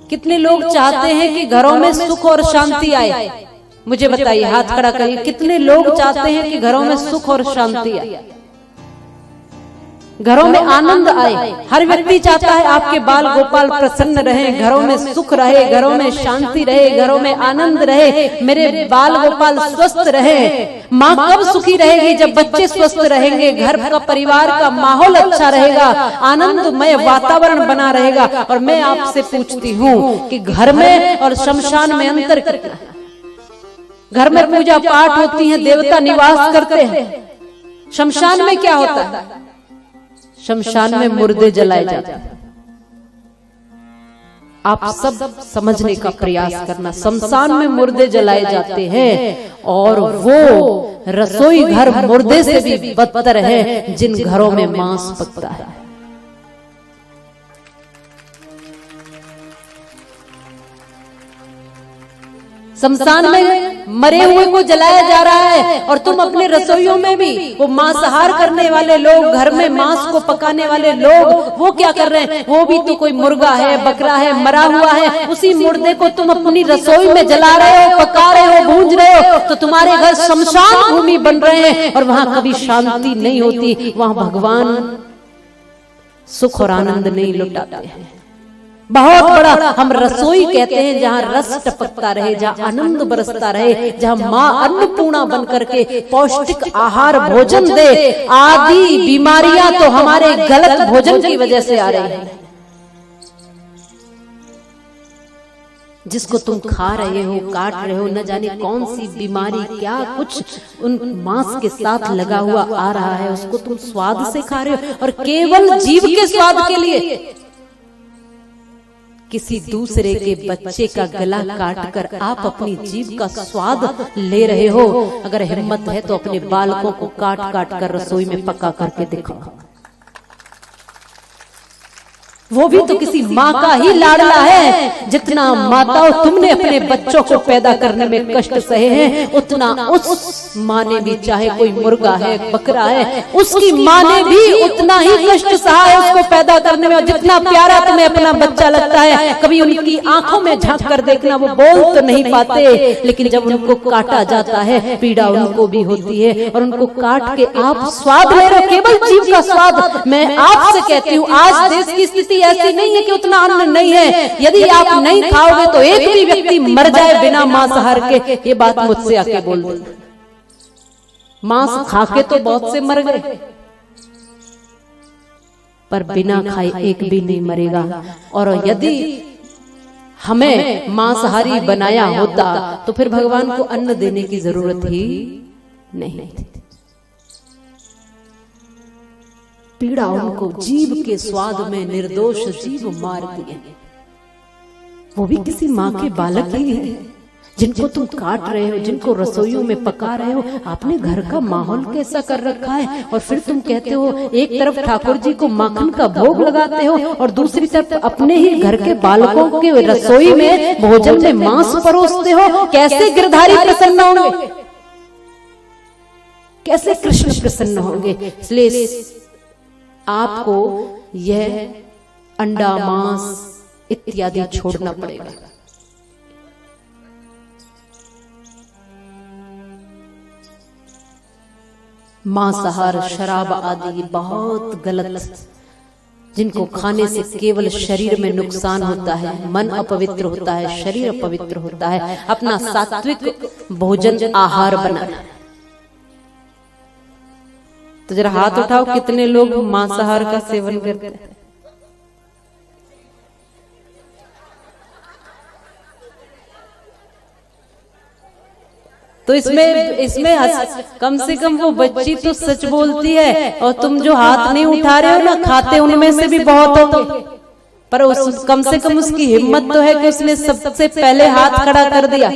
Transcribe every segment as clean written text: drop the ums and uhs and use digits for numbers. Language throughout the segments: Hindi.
कितने लोग चाहते हैं कि घरों में सुख और शांति आए? मुझे बताइए, हाथ खड़ा करिए, कितने लोग चाहते हैं कि घरों में सुख और शांति आए, घरों में आनंद आए? हर व्यक्ति चाहता है आपके बाल गोपाल प्रसन्न रहे, घरों में सुख रहे, घरों में शांति रहे, घरों में आनंद रहे, मेरे बाल गोपाल स्वस्थ रहे। माँ कब सुखी रहेगी? जब बच्चे स्वस्थ रहेंगे, घर का परिवार का माहौल अच्छा रहेगा, आनंदमय वातावरण बना रहेगा। और मैं आपसे पूछती हूँ कि घर में और शमशान में अंतर कितना है? घर में पूजा पाठ होती है, देवता निवास करते हैं, शमशान में क्या होता है? शमशान में मुर्दे जलाए जाते हैं। आप सब समझने का प्रयास करना, शमशान में मुर्दे जलाए जाते हैं और वो रसोई घर मुर्दे से भी बदतर है जिन घरों में मांस पकता है। शमशान में मरे हुए को जलाया जा रहा है और तुम अपने रसोइयों में भी वो मांसाहार करने वाले लोग, घर में मांस को पकाने वाले लोग, वो क्या कर रहे हैं? वो भी तो कोई मुर्गा है, बकरा है, मरा हुआ है, उसी मुर्दे को तुम अपनी रसोई में जला रहे हो, पका रहे हो, भूंज रहे हो। तो तुम्हारे घर शमशान भूमि बन रहे हैं और वहां कभी शांति नहीं होती, वहां भगवान सुख और आनंद नहीं लुटाते हैं। बहुत बड़ा हम रसोई कहते हैं जहाँ रस टपकता रहे, जहाँ आनंद बरसता रहे, जहाँ माँ अन्नपूर्णा बन करके पौष्टिक आहार भोजन दे। आदि बीमारियां तो हमारे गलत भोजन की वजह से आ रही हैं। जिसको तुम खा रहे हो, काट रहे हो, न जाने कौन सी बीमारी, क्या कुछ उन मांस के साथ लगा हुआ आ रहा है, उसको तुम स्वाद से खा रहे हो और केवल जीव के स्वाद के लिए किसी दूसरे के बच्चे का गला काटकर आप अपनी जीभ का स्वाद ले रहे हो। अगर हिम्मत है तो अपने बालकों को काट काट कर रसोई में पका करके दिखाओ। वो भी तो किसी माँ का ही लाडला है। जितना माताओं तुमने अपने बच्चों को पैदा करने में कष्ट सहे हैं, उतना उस माँ ने भी, चाहे कोई मुर्गा है, बकरा है, उसकी माँ ने भी उतना ही कष्ट सहा है उसको पैदा करने में। और जितना प्यारा तुम्हें अपना बच्चा लगता है, कभी उनकी आंखों में झांक कर देखना, वो बोल तो नहीं पाते, लेकिन जब उनको काटा जाता है पीड़ा उनको भी होती है और उनको काट के आप स्वाद ले रहे हो, केवल जीव का स्वाद। मैं आपसे कहती हूँ, आज देश की स्थिति ऐसी नहीं है कि उतना अन्न नहीं है। यदि आप नहीं खाओगे तो एक भी व्यक्ति मर जाए बिना मांसाहार के, ये बात मुझसे आके बोल दो। मांस खा के तो बहुत से मर गए, पर बिना खाए एक भी नहीं मरेगा। और यदि हमें मांसाहारी बनाया होता तो फिर भगवान को अन्न देने की जरूरत ही नहीं थी। पीड़ा उनको जीव के स्वाद में निर्दोष जीव मार दिए। वो भी किसी माँ के बालक ही है जिनको तुम काट रहे हो, जिनको रसोइयों में पका रहे हो। आपने घर का माहौल कैसा कर रखा है और फिर तुम कहते हो, एक तरफ ठाकुर जी को माखन का भोग लगाते हो और दूसरी तरफ अपने ही घर के बालकों के रसोई में भोजन में मांस परोसते हो। कैसे गिरधारी प्रसन्न होंगे? कैसे कृष्ण प्रसन्न होंगे? इसलिए आपको यह अंडा, मांस इत्यादि छोड़ना पड़ेगा। मांसाहार, शराब आदि बहुत गलत, जिनको खाने से केवल शरीर में नुकसान होता है, मन अपवित्र होता है, शरीर अपवित्र होता है। अपना सात्विक भोजन आहार बनाना। तो जरा हाथ उठाओ, कितने लोग मांसाहार का सेवन करते हैं? तो इसमें कम से कम वो बच्ची तो सच बोलती है, और तुम जो हाथ नहीं उठा रहे हो ना, खाते उनमें से भी बहुत होंगे, पर उस कम से कम उसकी हिम्मत तो है कि उसने सबसे पहले हाथ खड़ा कर दिया।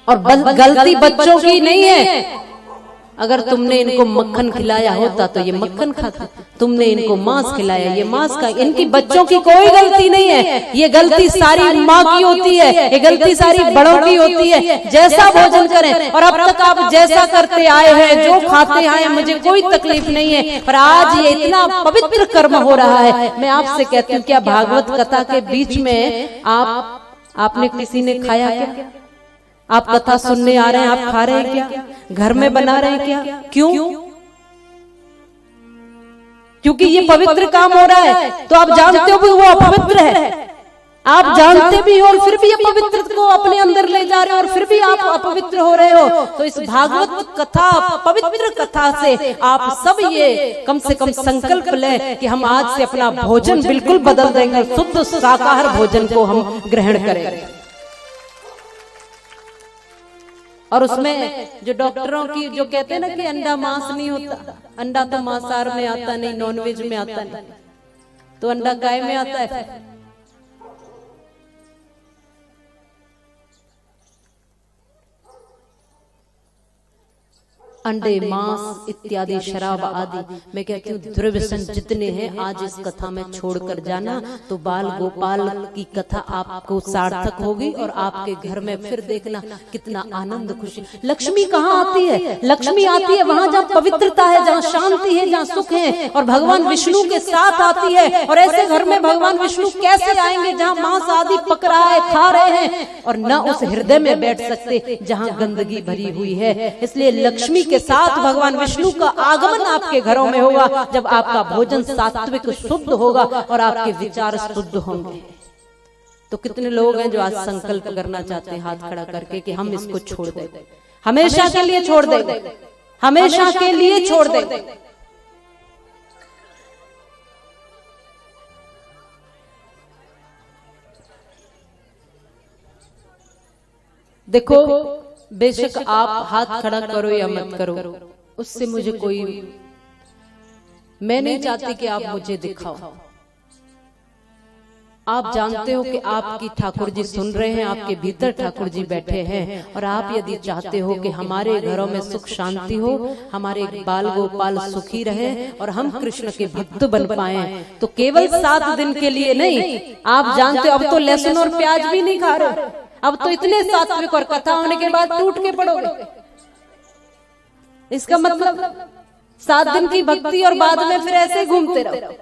और गलती बच्चों की नहीं है, अगर तुमने इनको मक्खन खिलाया होता तो ये मक्खन खाते, तुमने इनको मांस खिलाया ये मांस खा। इनकी बच्चों की कोई गलती नहीं है, ये गलती सारी माँ की होती है, ये गलती सारी बड़ों की होती है। जैसा भोजन करें, और अब तक आप जैसा करते आए हैं, जो खाते आए, मुझे कोई तकलीफ नहीं है, पर आज ये इतना पवित्र कर्म हो रहा है। मैं आपसे कहती हूँ, क्या भागवत कथा के बीच में आपने किसी ने खाया क्या? आप कथा सुनने आ रहे हैं, आप खा रहे हैं क्या? घर में बना रहे हैं क्या? क्यों? क्योंकि ये पवित्र काम हो रहा है, तो आप जानते हो भी वो अपवित्र है, आप जानते भी हो, और फिर भी ये पवित्र को अपने अंदर ले जा रहे हो, और फिर भी आप अपवित्र हो रहे हो। तो इस भागवत कथा, पवित्र कथा से आप सब ये कम से कम संकल्प लें कि हम आज से अपना भोजन बिल्कुल बदल देंगे, शुद्ध शाकाहार भोजन को हम ग्रहण करेंगे। और उसमें जो डॉक्टरों की जो कहते हैं ना कि अंडा मांस नहीं होता, अंडा तो मांसाहार में आता नहीं, नॉनवेज में आता नहीं, तो अंडा गाय में आता है। अंडे, मांस इत्यादि, शराब आदि, मैं कहती हूँ दुर्व्यसन जितने हैं आज इस कथा में छोड़कर जाना, तो बाल गोपाल की कथा आपको सार्थक होगी, और आपके घर में फिर देखना कितना आनंद खुशी। लक्ष्मी कहाँ आती है? लक्ष्मी आती है वहां जहाँ पवित्रता है, जहाँ शांति है, जहाँ सुख है, और भगवान विष्णु के साथ आती है। और ऐसे घर में भगवान विष्णु कैसे आएंगे जहाँ मांस आदि पक रहा है, खा रहे हैं, और न उस हृदय में बैठ सकते जहाँ गंदगी भरी हुई है। इसलिए लक्ष्मी के साथ भगवान विष्णु का आगमन आपके घरों में होगा जब आपका भोजन सात्विक शुद्ध होगा और आपके विचार शुद्ध होंगे। तो कितने लोग हैं जो आज संकल्प करना चाहते हैं हाथ खड़ा करके कि हम इसको छोड़ दें, हमेशा के लिए छोड़ दें, हमेशा के लिए छोड़ दें। देखो, बेशक आप हाथ खड़ा करो या मत करो, उससे मुझे कोई, मैं नहीं चाहती कि आप मुझे दिखाओ। आप जानते हो कि आपकी ठाकुर जी सुन रहे हैं, आपके भीतर ठाकुर जी बैठे हैं, और आप यदि चाहते हो कि हमारे घरों में सुख शांति हो, हमारे बाल गोपाल सुखी रहे, और हम कृष्ण के भक्त बन पाए, तो केवल 7 दिन के लिए नहीं। आप जानते हो अब तो लहसुन और प्याज भी नहीं खा रहे, अब तो इतने सात्विक, और कथा होने के बाद टूट के पड़ोगे। इसका मतलब 7 दिन की भक्ति और बाद में फिर ऐसे घूमते रहो।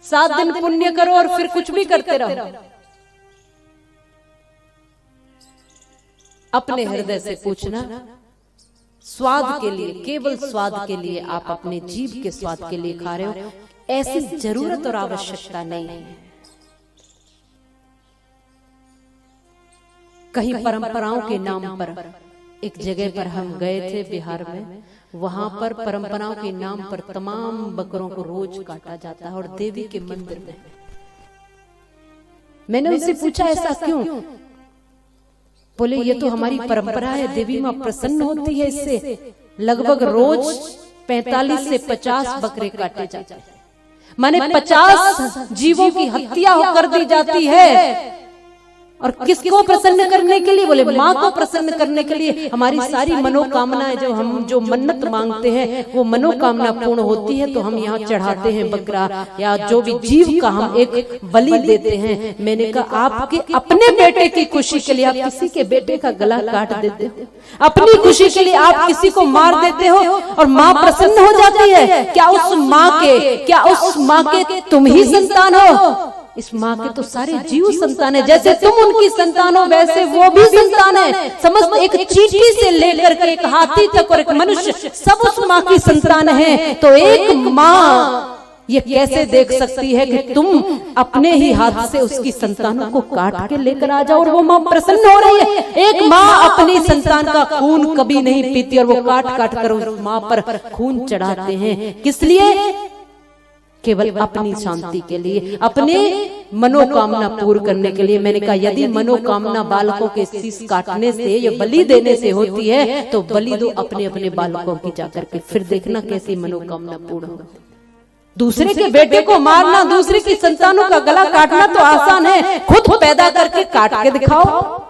7 दिन पुण्य करो और फिर कुछ भी करते रहो। अपने हृदय से पूछना, स्वाद के लिए, केवल स्वाद के लिए आप अपने जीव के स्वाद के लिए खा रहे हो, ऐसी जरूरत और आवश्यकता नहीं है। कहीं परंपराओं के नाम पर, एक जगह पर हम गए थे बिहार में, वहां पर परंपराओं के नाम पर तमाम बकरों को रोज काटा जाता है, और देवी के मंदिर में। मैंने उनसे पूछा ऐसा क्यों? बोले ये तो हमारी परंपरा है, देवी माँ प्रसन्न होती है इससे। लगभग रोज 45 से 50 बकरे काटे जाते हैं, माने 50 जीवों की हत्या कर दी जाती है। और किसको प्रसन्न करने के लिए? बोले माँ को प्रसन्न करने के लिए। हमारी सारी मनोकामनाएं, जो हम जो मन्नत मांगते हैं वो मनोकामना पूर्ण होती है, तो हम यहाँ चढ़ाते हैं बकरा, या जो भी जीव का हम एक बलि देते हैं। मैंने कहा आपके अपने बेटे की खुशी के लिए आप किसी के बेटे का गला काट देते हो, अपनी खुशी के लिए आप किसी को मार देते हो, और माँ प्रसन्न हो जाती है। क्या उस माँ के तुम ही संतान हो? इस माँ के तो सारे जीव संतान है, जैसे तुम उनकी संतान हो वैसे वो भी संतान है। समस्त एक चींटी से लेकर के एक हाथी तक और एक मनुष्य सब उस माँ की संतान है। तो एक माँ ये कैसे देख सकती है कि तुम अपने ही हाथ से उसकी संतानों को काट के लेकर आ जाओ और वो माँ प्रसन्न हो रही है? एक माँ अपनी संतान का खून कभी नहीं पीती, और वो काट काट कर उस माँ पर खून चढ़ाते हैं। किस लिए? केवल अपनी शांति के लिए, अपने मनोकामना पूर्ण करने के लिए। मैंने कहा यदि मनोकामना बालकों के शीश काटने से या बलि देने से होती है तो बलि दो अपने अपने बालकों की जाकर के, फिर देखना कैसी मनोकामना पूर्ण होगा। दूसरे के बेटे को मारना, दूसरे की संतानों का गला काटना तो आसान है, खुद पैदा करके काट के दिखाओ।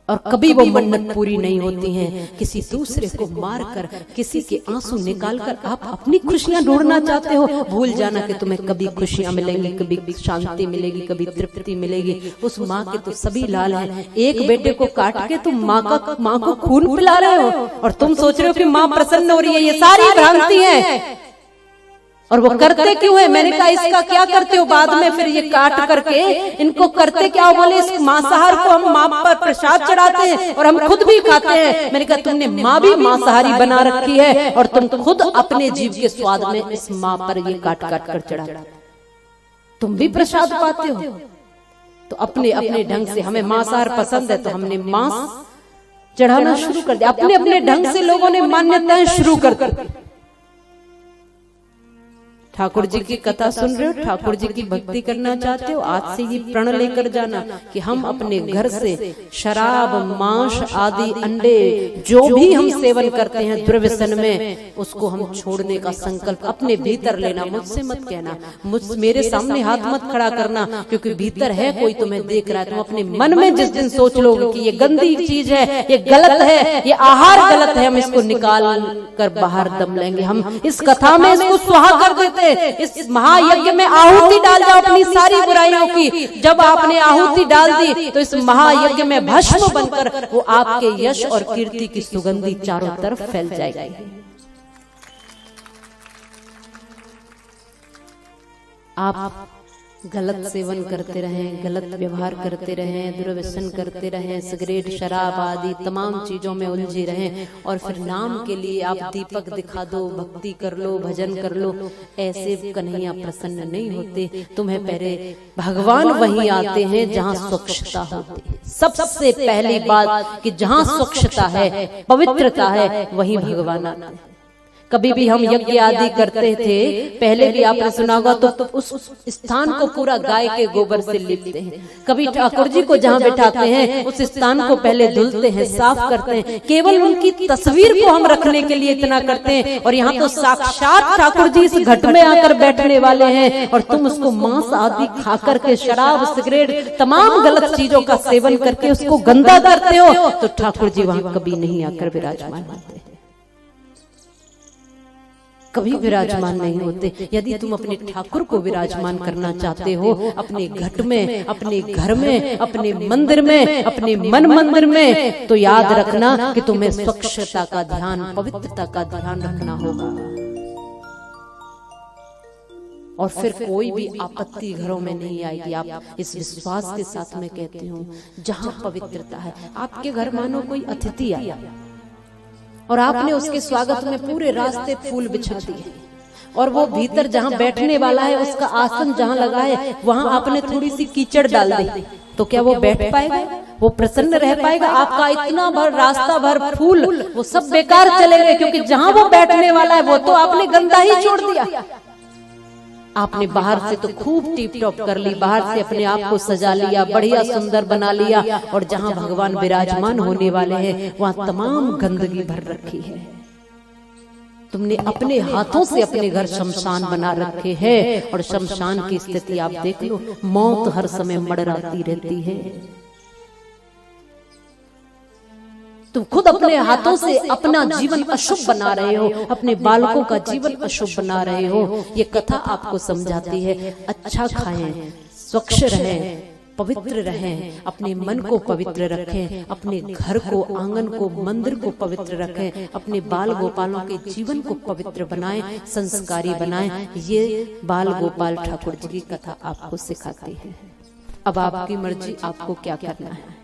और कभी वो मन्नत पूरी नहीं होती है। किसी दूसरे को मारकर, किसी के आंसू निकालकर आप अपनी खुशियां ढूंढना चाहते हो। भूल जाना कि तुम्हें कभी खुशियां मिलेंगी, कभी शांति मिलेगी, कभी तृप्ति मिलेगी। उस माँ के तो सभी लाल हैं। एक बेटे को काट के तुम माँ को खून पिला रहे हो और तुम सोच रहे हो कि माँ प्रसन्न हो रही है। ये सारी भ्रांति है। और वो करते क्यों है? मैंने कहा इसका क्या करते हो बाद में? फिर ये काट करके इनको करते क्या? बोले इस मांसाहार को हम माँ पर प्रसाद चढ़ाते हैं और हम खुद भी खाते हैं। मैंने कहा तुमने माँ भी मांसाहारी बना रखी है और तुम खुद अपने जीव के स्वाद में इस माँ पर ये काट काट कर चढ़ा, तुम भी प्रसाद पाते हो। तो अपने अपने ढंग से, हमें मांसाहार पसंद है तो हमने मांस चढ़ाना शुरू कर दिया। अपने अपने ढंग से लोगों ने मान्यताएं शुरू कर दी। ठाकुर जी की कथा सुन रहे हो, ठाकुर जी की भक्ति करना चाहते हो, आज से ये प्रण लेकर जाना कि हम अपने घर से शराब, मांस आदि, अंडे जो भी हम सेवन करते हैं दुर्व्यसन में, उसको हम छोड़ने का संकल्प अपने भीतर लेना। मुझसे मत कहना, मेरे सामने हाथ मत खड़ा करना, क्योंकि भीतर है कोई तुम्हें देख रहा है। तुम अपने मन में जिस दिन सोच लोगे कि ये गंदी चीज है, ये गलत है, ये आहार गलत है, हम इसको निकाल कर बाहर दम लेंगे। हम इस कथा में इसको स्वाहा कर देते। इस महायज्ञ में आहुति डाल जाओ अपनी सारी बुराइयों की। जब आपने आहुति डाल दी तो इस महायज्ञ में भस्म बनकर वो आपके यश और कीर्ति की सुगंधी चारों तरफ फैल जाएगी। आप गलत सेवन करते रहें, गलत व्यवहार करते रहें, दुर्व्यसन करते रहें, सिगरेट, शराब आदि तमाम चीजों में उलझे रहें और फिर नाम के लिए आप दीपक दिखा दो, भक्ति कर लो, भजन कर लो, ऐसे कन्हैया प्रसन्न नहीं होते। तुम्हें पहले भगवान वहीं आते हैं जहाँ स्वच्छता होती है। सबसे पहली बात कि जहाँ स्वच्छता है, पवित्रता है, वहीं भगवान आते हैं। कभी भी हम यज्ञ आदि करते थे, पहले भी आपने सुना होगा, तो उस स्थान को पूरा गाय के गोबर से लिपते हैं। कभी ठाकुर जी को जहाँ बैठाते हैं उस स्थान को पहले धुलते हैं, साफ करते हैं। केवल उनकी तस्वीर को हम रखने के लिए इतना करते हैं। और यहाँ तो साक्षात ठाकुर जी इस घट में आकर बैठने वाले हैं और तुम उसको मांस आदि खा करके, शराब, सिगरेट, तमाम गलत चीजों का सेवन करके उसको गंदा करते हो, तो ठाकुर जी वहां कभी नहीं आकर विराजमान होते, कभी विराजमान नहीं होते। यदि तुम अपने ठाकुर को विराजमान करना चाहते हो अपने घट में, अपने घर में, अपने मंदिर में, अपने मन मंदिर में, तो याद रखना कि तुम्हें स्वच्छता का ध्यान, पवित्रता का ध्यान रखना होगा। और फिर कोई भी आपत्ति घरों में नहीं आएगी। आप इस विश्वास के साथ मैं कहती हूँ, जहाँ पवित्रता है। आपके घर मानो कोई अतिथि आया और आपने उसके स्वागत में पूरे रास्ते फूल बिछा दिए और वो भीतर जहाँ बैठने वाला है उसका आसन जहाँ लगा है वहां आपने थोड़ी सी कीचड़ डाल दी, तो क्या वो बैठ पाएगा? वो प्रसन्न रह पाएगा? आपका इतना भर रास्ता भर फूल वो सब बेकार चले गए, क्योंकि जहाँ वो बैठने वाला है वो तो आपने गंदा ही छोड़ दिया। आपने बाहर से तो खूब टिप टॉप कर ली, बाहर से अपने आप को सजा लिया, बढ़िया सुंदर बना लिया, और जहाँ भगवान विराजमान होने वाले हैं वहाँ तमाम गंदगी भर रखी है। तुमने अपने हाथों से अपने घर शमशान बना रखे हैं, और शमशान की स्थिति आप देख लो, मौत हर समय मडराती रहती है। तुम खुद अपने हाथों से अपना जीवन अशुभ बना रहे हो, अपने बालकों का जीवन अशुभ बना रहे हो। ये कथा आपको समझाती है, अच्छा खाएं, स्वच्छ रहें, पवित्र रहें, अपने मन को पवित्र रखें, अपने घर को, आंगन को, मंदिर को पवित्र रखें, अपने बाल गोपालों के जीवन को पवित्र बनाएं, संस्कारी बनाएं। ये बाल गोपाल ठाकुर जी की कथा आपको सिखाती है। अब आपकी मर्जी, आपको क्या करना है।